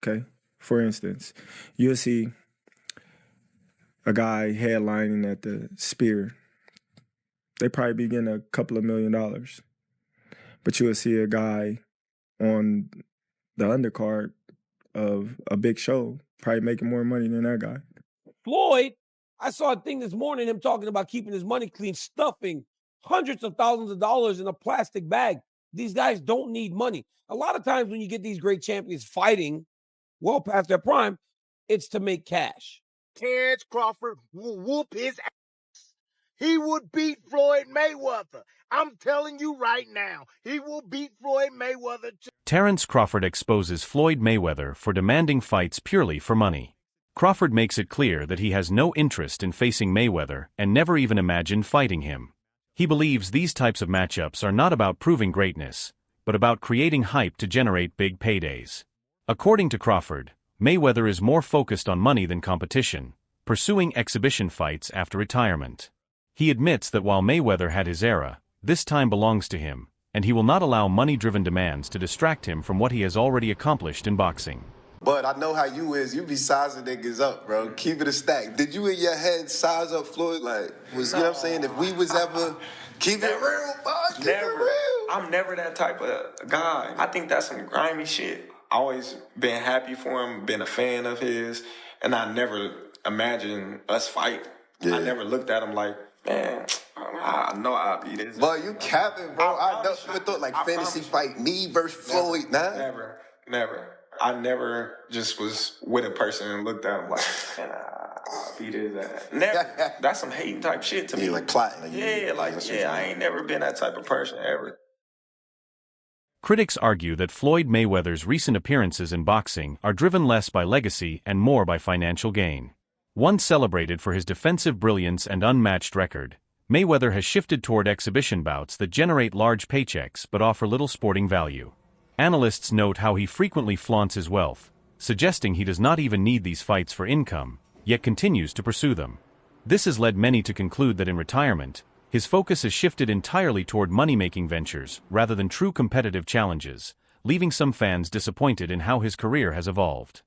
Okay? For instance, you'll see a guy headlining at the Spear. They probably be getting a couple of $1 million. But you'll see a guy on the undercard of a big show probably making more money than that guy. Floyd, I saw a thing this morning, him talking about keeping his money clean, stuffing hundreds of thousands of dollars in a plastic bag. These guys don't need money. A lot of times when you get these great champions fighting well past their prime, it's to make cash. Terence Crawford will whoop his ass. He would beat Floyd Mayweather. I'm telling you right now, he will beat Floyd Mayweather too. Terence Crawford exposes Floyd Mayweather for demanding fights purely for money. Crawford makes it clear that he has no interest in facing Mayweather and never even imagined fighting him. He believes these types of matchups are not about proving greatness, but about creating hype to generate big paydays. According to Crawford, Mayweather is more focused on money than competition, pursuing exhibition fights after retirement. He admits that while Mayweather had his era, this time belongs to him, and he will not allow money-driven demands to distract him from what he has already accomplished in boxing. But I know how you is. You be sizing niggas up, bro. Keep it a stack. Did you in your head size up Floyd? Like, you know what I'm saying? If we was ever, keep it real, boss. Keep it real. I'm never that type of guy. I think that's some grimy shit. Always been happy for him, been a fan of his, and I never imagined us fight. Yeah. I never looked at him like, man, I know I'll beat his. But you capping, bro. I never thought like fantasy fight me versus Floyd. Nah. Never. I never just was with a person and looked at him like, man, I'll beat his ass. Never. That's some hating type shit to me. Like plotting. I ain't never been that type of person ever. Critics argue that Floyd Mayweather's recent appearances in boxing are driven less by legacy and more by financial gain. Once celebrated for his defensive brilliance and unmatched record, Mayweather has shifted toward exhibition bouts that generate large paychecks but offer little sporting value. Analysts note how he frequently flaunts his wealth, suggesting he does not even need these fights for income, yet continues to pursue them. This has led many to conclude that in retirement, his focus has shifted entirely toward money-making ventures rather than true competitive challenges, leaving some fans disappointed in how his career has evolved.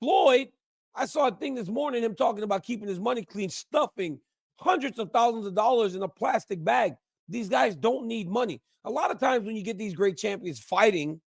Floyd, I saw a thing this morning, him talking about keeping his money clean, stuffing hundreds of thousands of dollars in a plastic bag. These guys don't need money. A lot of times when you get these great champions fighting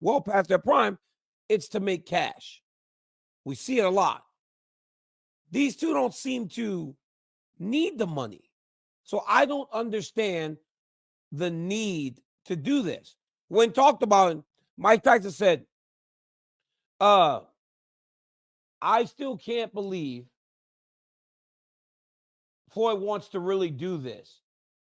well past their prime, it's to make cash. We see it a lot. These two don't seem to need the money. So I don't understand the need to do this. When talked about it, Mike Tyson said, I still can't believe Floyd wants to really do this.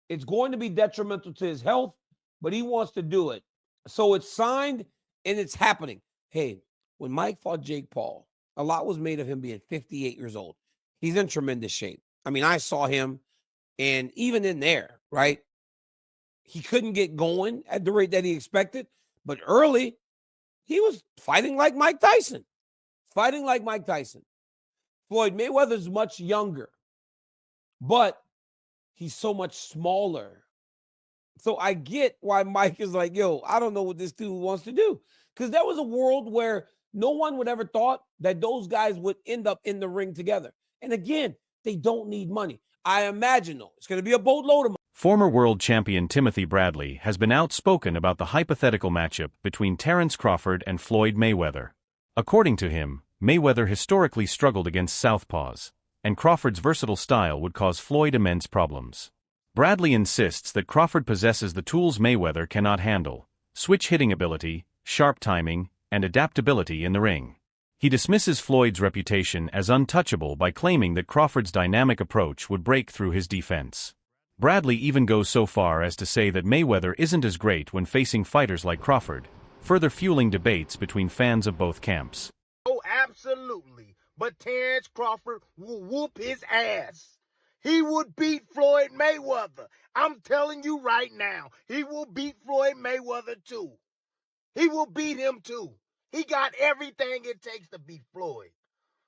It's going to be detrimental to his health, but he wants to do it. So it's signed and it's happening. Hey, when Mike fought Jake Paul, a lot was made of him being 58 years old. He's in tremendous shape. I mean, I saw him, and even in there, right, he couldn't get going at the rate that he expected. But early, he was fighting like Mike Tyson. Floyd Mayweather's much younger, but he's so much smaller. So I get why Mike is like, yo, I don't know what this dude wants to do. Because there was a world where no one would ever thought that those guys would end up in the ring together. And again, they don't need money. I imagine, though, it's going to be a boatload of money. Former world champion Timothy Bradley has been outspoken about the hypothetical matchup between Terence Crawford and Floyd Mayweather. According to him, Mayweather historically struggled against southpaws, and Crawford's versatile style would cause Floyd immense problems. Bradley insists that Crawford possesses the tools Mayweather cannot handle: switch hitting ability, sharp timing, and adaptability in the ring. He dismisses Floyd's reputation as untouchable by claiming that Crawford's dynamic approach would break through his defense. Bradley even goes so far as to say that Mayweather isn't as great when facing fighters like Crawford, further fueling debates between fans of both camps. Oh, absolutely. But Terence Crawford will whoop his ass. He would beat Floyd Mayweather. I'm telling you right now, he will beat Floyd Mayweather too. He will beat him too. He got everything it takes to beat Floyd.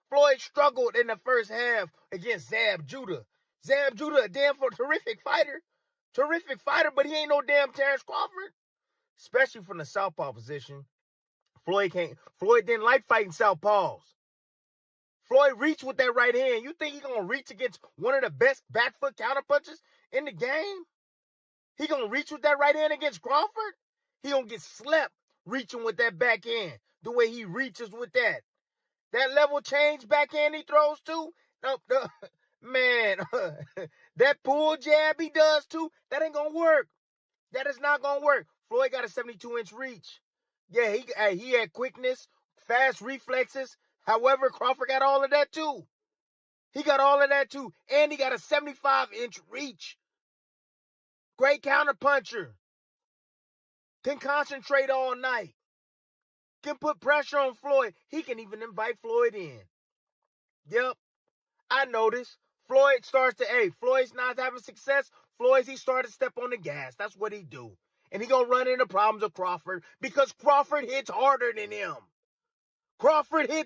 Floyd struggled in the first half against Zab Judah. Zab Judah, a damn terrific fighter. But he ain't no damn Terence Crawford. Especially from the southpaw position. Floyd didn't like fighting southpaws. Floyd reached with that right hand. You think he's going to reach against one of the best back foot counterpunchers in the game? He going to reach with that right hand against Crawford? He going to get slept reaching with that backhand the way he reaches with that. That level change backhand he throws too? No, man, that pull jab he does too, that ain't going to work. That is not going to work. Floyd got a 72-inch reach. Yeah, he had quickness, fast reflexes. However, Crawford got all of that too. He got all of that too. And he got a 75-inch reach. Great counterpuncher. Can concentrate all night. Can put pressure on Floyd. He can even invite Floyd in. Yep. I noticed. Floyd's not having success. He started to step on the gas. That's what he do. And he gonna run into problems with Crawford because Crawford hits harder than him. Crawford is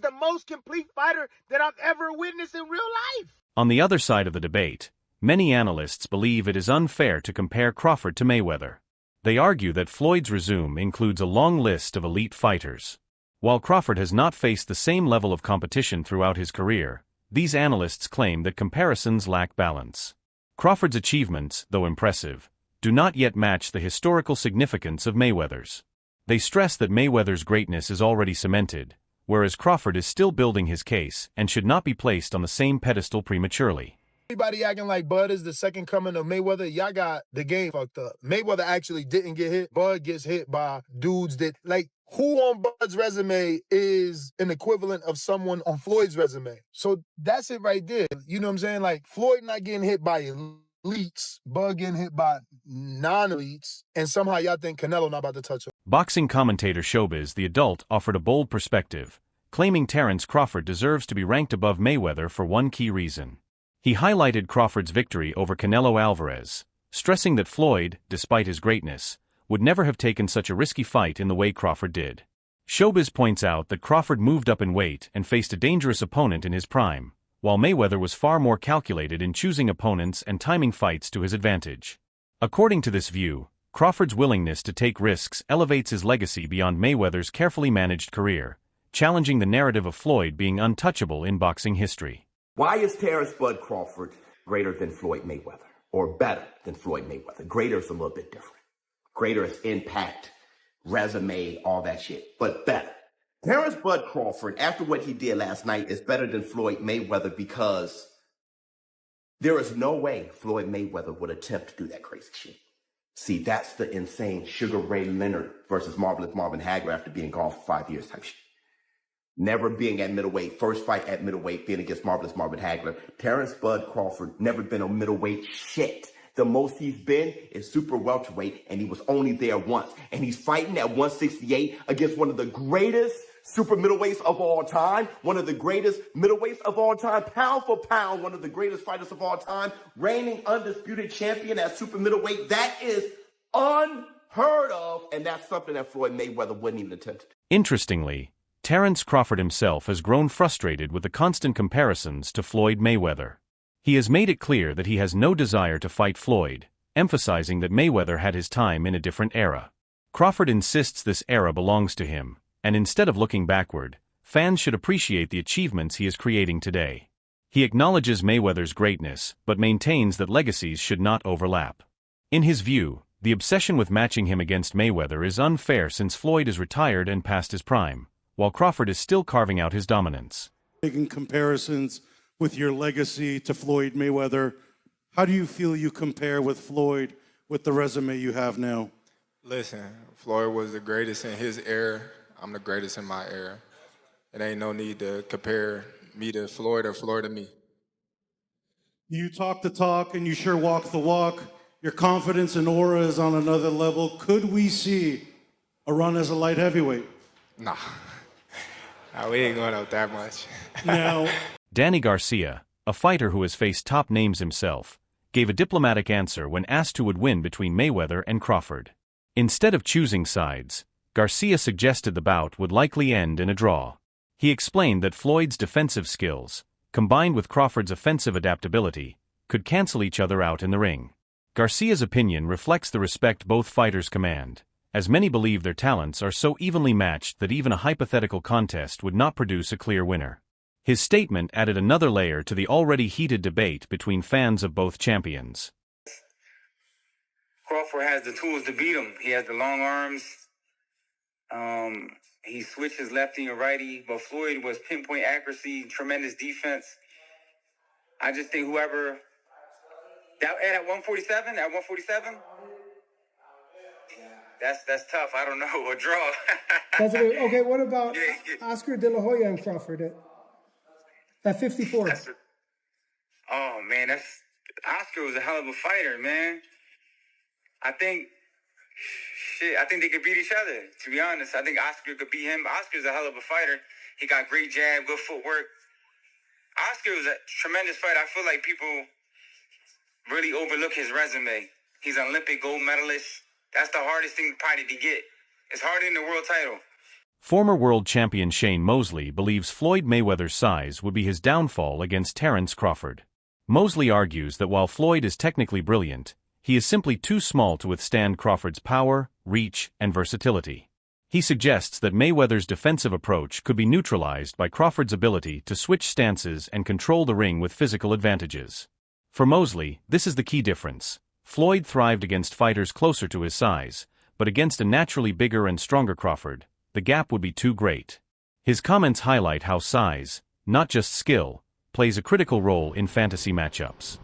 the most complete fighter that I've ever witnessed in real life. On the other side of the debate, many analysts believe it is unfair to compare Crawford to Mayweather. They argue that Floyd's resume includes a long list of elite fighters. While Crawford has not faced the same level of competition throughout his career, these analysts claim that comparisons lack balance. Crawford's achievements, though impressive, do not yet match the historical significance of Mayweather's. They stress that Mayweather's greatness is already cemented, whereas Crawford is still building his case and should not be placed on the same pedestal prematurely. Everybody acting like Bud is the second coming of Mayweather. Y'all got the game fucked up. Mayweather actually didn't get hit. Bud gets hit by dudes that, who on Bud's resume is an equivalent of someone on Floyd's resume? So that's it right there. You know what I'm saying? Like, Floyd not getting hit by elites, Bud getting hit by non-elites, and somehow y'all think Canelo not about to touch him. Boxing commentator Showbiz the Adult offered a bold perspective, claiming Terence Crawford deserves to be ranked above Mayweather for one key reason. He highlighted Crawford's victory over Canelo Alvarez, stressing that Floyd, despite his greatness, would never have taken such a risky fight in the way Crawford did. Showbiz points out that Crawford moved up in weight and faced a dangerous opponent in his prime, while Mayweather was far more calculated in choosing opponents and timing fights to his advantage. According to this view, Crawford's willingness to take risks elevates his legacy beyond Mayweather's carefully managed career, challenging the narrative of Floyd being untouchable in boxing history. Why is Terence Bud Crawford greater than Floyd Mayweather, or better than Floyd Mayweather? Greater is a little bit different. Greater is impact, resume, all that shit, but better. Terence Bud Crawford, after what he did last night, is better than Floyd Mayweather because there is no way Floyd Mayweather would attempt to do that crazy shit. See, that's the insane Sugar Ray Leonard versus Marvelous Marvin Hagler after being gone for 5 years type shit. Never being at middleweight, first fight at middleweight, being against Marvelous Marvin Hagler. Terence Bud Crawford never been on middleweight shit. The most he's been is super welterweight, and he was only there once. And he's fighting at 168 against one of the greatest super middleweights of all time, one of the greatest middleweights of all time, pound for pound, one of the greatest fighters of all time, reigning undisputed champion at super middleweight. That is unheard of, and that's something that Floyd Mayweather wouldn't even attempt to do. Interestingly, Terence Crawford himself has grown frustrated with the constant comparisons to Floyd Mayweather. He has made it clear that he has no desire to fight Floyd, emphasizing that Mayweather had his time in a different era. Crawford insists this era belongs to him, and instead of looking backward, fans should appreciate the achievements he is creating today. He acknowledges Mayweather's greatness, but maintains that legacies should not overlap. In his view, the obsession with matching him against Mayweather is unfair since Floyd is retired and past his prime, while Crawford is still carving out his dominance. Making comparisons with your legacy to Floyd Mayweather, how do you feel you compare with Floyd with the resume you have now? Listen, Floyd was the greatest in his era. I'm the greatest in my era. It ain't no need to compare me to Floyd or Floyd to me. You talk the talk and you sure walk the walk. Your confidence and aura is on another level. Could we see a run as a light heavyweight? Nah, we ain't going out that much. Now, Danny Garcia, a fighter who has faced top names himself, gave a diplomatic answer when asked who would win between Mayweather and Crawford. Instead of choosing sides, Garcia suggested the bout would likely end in a draw. He explained that Floyd's defensive skills, combined with Crawford's offensive adaptability, could cancel each other out in the ring. Garcia's opinion reflects the respect both fighters command, as many believe their talents are so evenly matched that even a hypothetical contest would not produce a clear winner. His statement added another layer to the already heated debate between fans of both champions. Crawford has the tools to beat him. He has the long arms. He switches lefty and righty, but Floyd was pinpoint accuracy, tremendous defense. I just think whoever that at 147, that's tough. I don't know, a draw. Okay, what about Oscar De La Hoya and Crawford at 54? Oh man, Oscar was a hell of a fighter, man. I think they could beat each other, to be honest. I think Oscar could beat him. Oscar's a hell of a fighter. He got great jab, good footwork. Oscar was a tremendous fighter. I feel like people really overlook his resume. He's an Olympic gold medalist. That's the hardest thing probably to get. It's harder than the world title. Former world champion Shane Mosley believes Floyd Mayweather's size would be his downfall against Terence Crawford. Mosley argues that while Floyd is technically brilliant, he is simply too small to withstand Crawford's power, reach, and versatility. He suggests that Mayweather's defensive approach could be neutralized by Crawford's ability to switch stances and control the ring with physical advantages. For Mosley, this is the key difference. Floyd thrived against fighters closer to his size, but against a naturally bigger and stronger Crawford, the gap would be too great. His comments highlight how size, not just skill, plays a critical role in fantasy matchups.